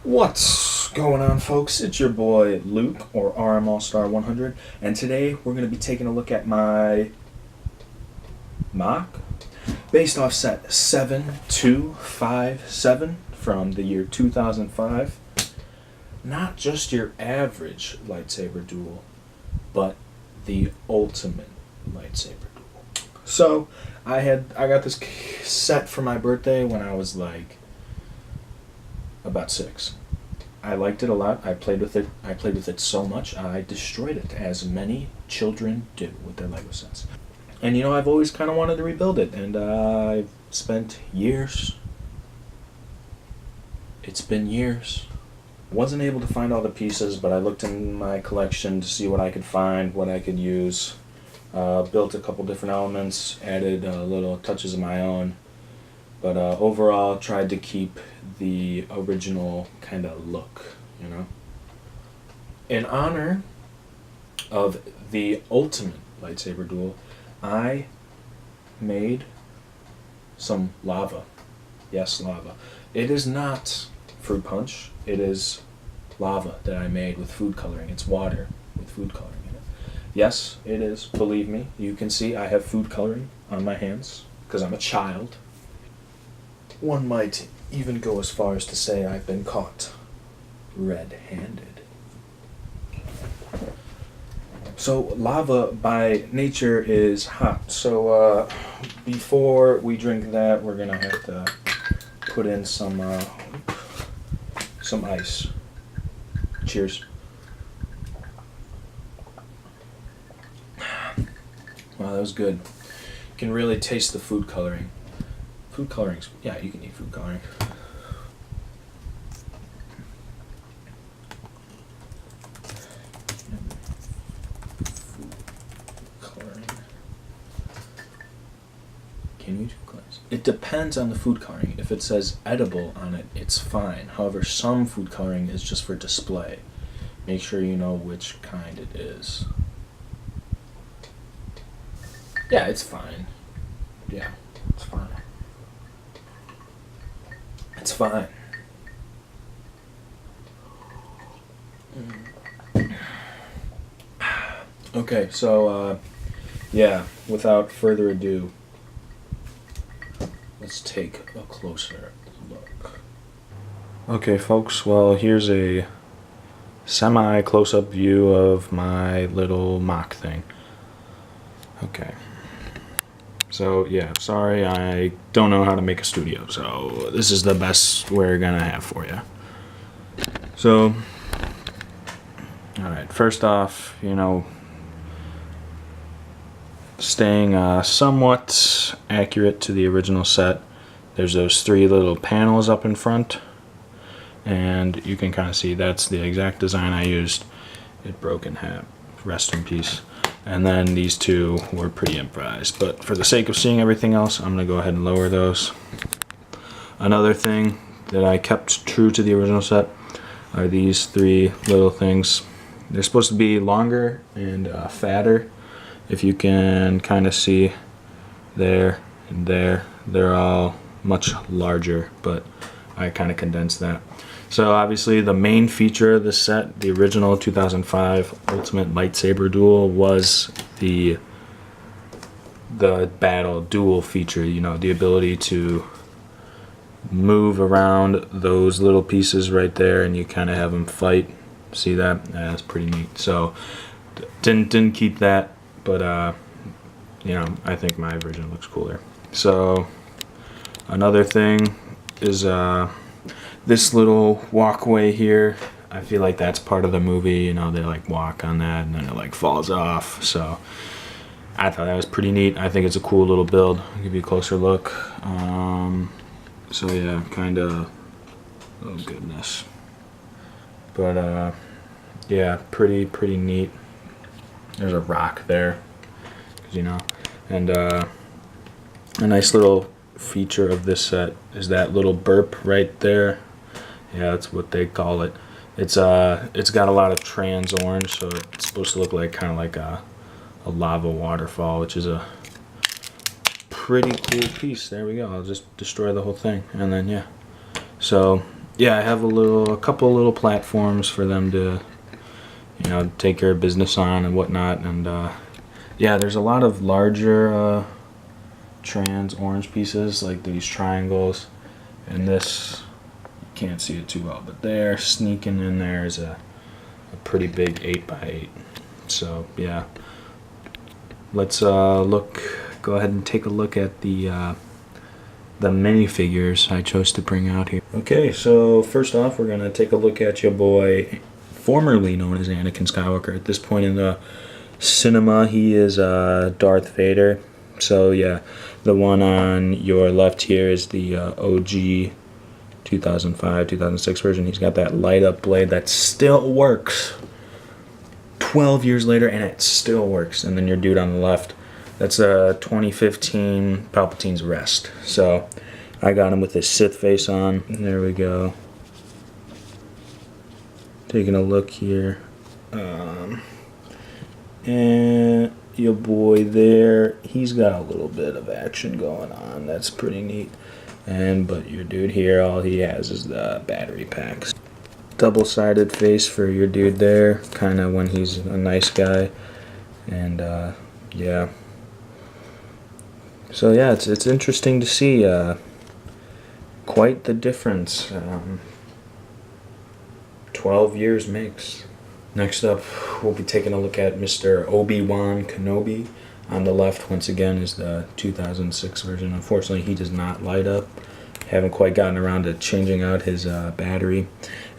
What's going on, folks? It's your boy Luke, or RM All Star 100, and today we're going to be taking a look at my mock based off set 7257 from the year 2005. Not just your average lightsaber duel, but the ultimate lightsaber duel. So I got this set for my birthday when I was like about 6. I liked it a lot. I played with it so much I destroyed it, as many children do with their Lego sets. And you know, I've always kind of wanted to rebuild it, and I've spent years. It's been years. Wasn't able to find all the pieces, but I looked in my collection to see what I could find, what I could use. Built a couple different elements, added little touches of my own. But overall, tried to keep the original kind of look, you know. In honor of the ultimate lightsaber duel, I made some lava. Yes, lava. It is not fruit punch. It is lava that I made with food coloring. It's water with food coloring in it. Yes, it is. Believe me, you can see I have food coloring on my hands because I'm a child. One might even go as far as to say I've been caught red-handed. So lava by nature is hot. So before we drink that, we're gonna have to put in some ice. Cheers. Wow, that was good. You can really taste the food coloring. Food colorings, yeah, you can eat food coloring. Food coloring. Can you eat food colorings? It depends on the food coloring. If it says edible on it, it's fine. However, some food coloring is just for display. Make sure you know which kind it is. Yeah, it's fine. Yeah, it's fine. It's fine. Okay, so, yeah, without further ado, let's take a closer look. Okay, folks, well, here's a semi-close-up view of my little mock thing. Okay. So, yeah, sorry, I don't know how to make a studio, so this is the best we're gonna have for you. So, alright, first off, you know, staying somewhat accurate to the original set, there's those 3 little panels up in front, and you can kind of see that's the exact design I used. It broke in half. Rest in peace. And then these 2 were pretty improvised, but for the sake of seeing everything else, I'm going to go ahead and lower those. Another thing that I kept true to the original set are these 3 little things. They're supposed to be longer and fatter. If you can kind of see there and there, they're all much larger, but I kind of condensed that. So obviously the main feature of this set, the original 2005 Ultimate Lightsaber Duel, was the battle duel feature, you know, the ability to move around those little pieces right there and you kind of have them fight. See that? Yeah, that's pretty neat. So didn't keep that, but you know, I think my version looks cooler. So another thing is this little walkway here. I feel like that's part of the movie, you know, they like walk on that and then it like falls off. So I thought that was pretty neat. I think it's a cool little build. I'll give you a closer look. So yeah, kind of, oh goodness. But yeah, pretty neat. There's a rock there, you know, and a nice little feature of this set is that little burp right there. Yeah, that's what they call it. It's got a lot of trans orange, so it's supposed to look like kind of like a lava waterfall, which is a pretty cool piece. There we go. I'll just destroy the whole thing, and then yeah. So yeah, I have a couple little platforms for them to, you know, take care of business on and whatnot. And yeah, there's a lot of larger trans orange pieces, like these triangles, and this, you can't see it too well, but there, sneaking in there is a pretty big 8x8. So yeah, let's go ahead and take a look at the minifigures I chose to bring out here. Okay, so first off, we're gonna take a look at your boy, formerly known as Anakin Skywalker. At this point in the cinema, he is Darth Vader. So yeah, the one on your left here is the OG 2005, 2006 version. He's got that light up blade that still works 12 years later, and it still works. And then your dude on the left, that's a 2015 Palpatine's Rest. So I got him with his Sith face on. There we go. Taking a look here. And your boy there, he's got a little bit of action going on. That's pretty neat. But your dude here, all he has is the battery packs. Double-sided face for your dude there, kind of when he's a nice guy. And yeah. So yeah, it's interesting to see quite the difference 12 years makes. Next up, we'll be taking a look at Mr. ObiWan Kenobi. On the left, once again, is the 2006 version. Unfortunately, he does not light up. Haven't quite gotten around to changing out his battery.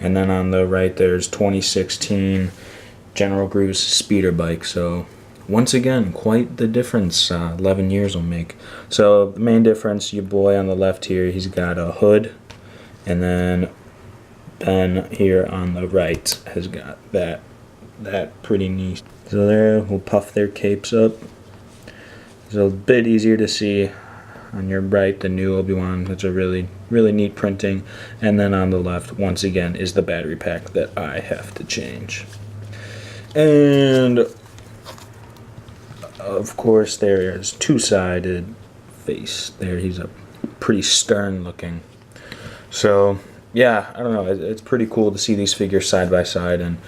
And then on the right, there's 2016 General Grievous speeder bike. So once again, quite the difference 11 years will make. So the main difference, your boy on the left here, he's got a hood, and then Ben here on the right has got that pretty neat. So there, we'll puff their capes up. It's a bit easier to see on your right, the new Obi-Wan. That's a really neat printing. And then on the left, once again, is the battery pack that I have to change. And of course, there is two-sided face. There, he's a pretty stern looking. So yeah, I don't know. It's pretty cool to see these figures side by side. And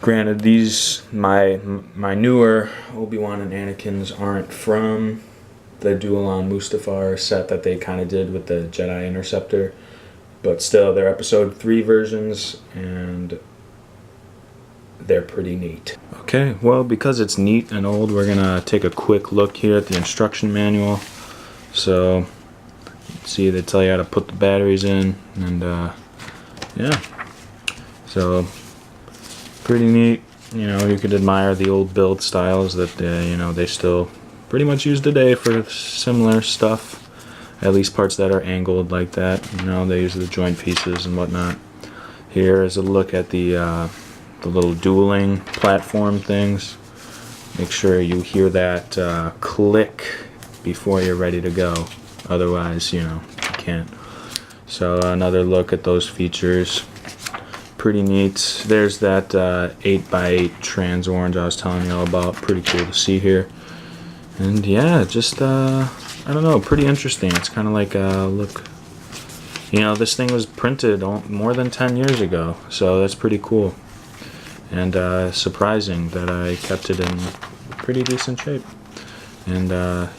granted, these my newer Obi-Wan and Anakins aren't from the Duel on Mustafar set that they kind of did with the Jedi Interceptor, but still, they're Episode 3 versions, and they're pretty neat. Okay, well, because it's neat and old, we're gonna take a quick look here at the instruction manual. So, see, they tell you how to put the batteries in, and yeah, so pretty neat. You know, you could admire the old build styles that you know, they still pretty much use today for similar stuff, at least parts that are angled like that. You know, they use the joint pieces and whatnot. Here is a look at the little dueling platform things. Make sure you hear that click before you're ready to go. Otherwise, you know, you can't. So another look at those features. Pretty neat. There's that 8x8 trans orange I was telling you all about. Pretty cool to see here. And yeah, just I don't know, pretty interesting. It's kind of like look, you know, this thing was printed more than 10 years ago, so that's pretty cool. And surprising that I kept it in pretty decent shape. And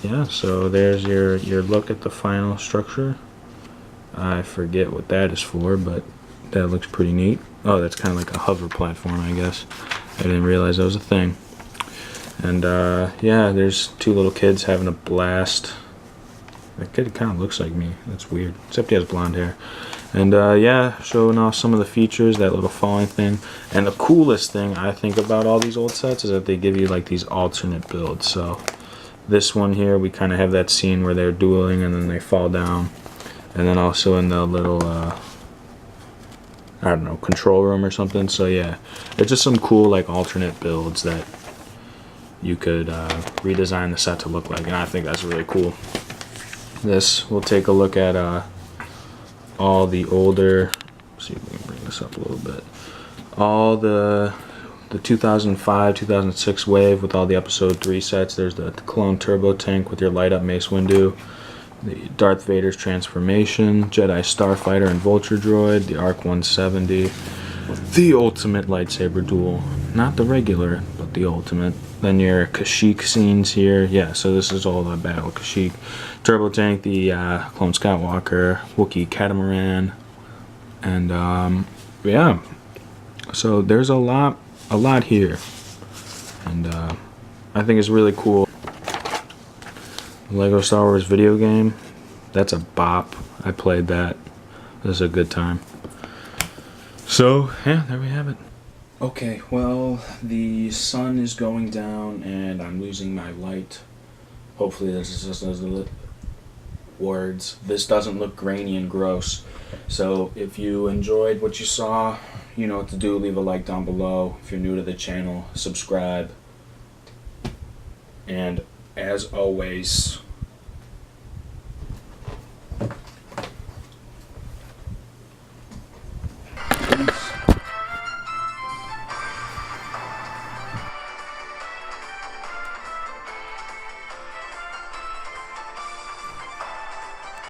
yeah, so there's your look at the final structure. I forget what that is for, but that looks pretty neat. Oh, that's kind of like a hover platform, I guess. I didn't realize that was a thing. And yeah, there's two little kids having a blast. That kid kind of looks like me. That's weird, except he has blonde hair. And yeah, showing off some of the features, that little falling thing. And the coolest thing I think about all these old sets is that they give you like these alternate builds. So this one here, we kind of have that scene where they're dueling and then they fall down. And then also in the little, I don't know, control room or something. So yeah, it's just some cool like alternate builds that you could redesign the set to look like. And I think that's really cool. This, we'll take a look at all the older, let's see if we can bring this up a little bit, all the 2005 2006 wave with all the episode 3 sets. There's the clone turbo tank with your light up Mace Windu, the Darth Vader's transformation, Jedi Starfighter and Vulture Droid, the Arc 170, the ultimate lightsaber duel. Not the regular, but the ultimate. Then your Kashyyyk scenes here. Yeah, so this is all the Battle of Kashyyyk. Turbo Tank, the Clone Skywalker, Wookiee Catamaran, and yeah. So there's a lot here, and I think it's really cool. Lego Star Wars video game, that's a bop. I played that. It was a good time. So yeah, there we have it. Okay, well, the sun is going down and I'm losing my light. Hopefully this doesn't look words. This doesn't look grainy and gross. So if you enjoyed what you saw, you know what to do. Leave a like down below. If you're new to the channel, subscribe. And as always, peace.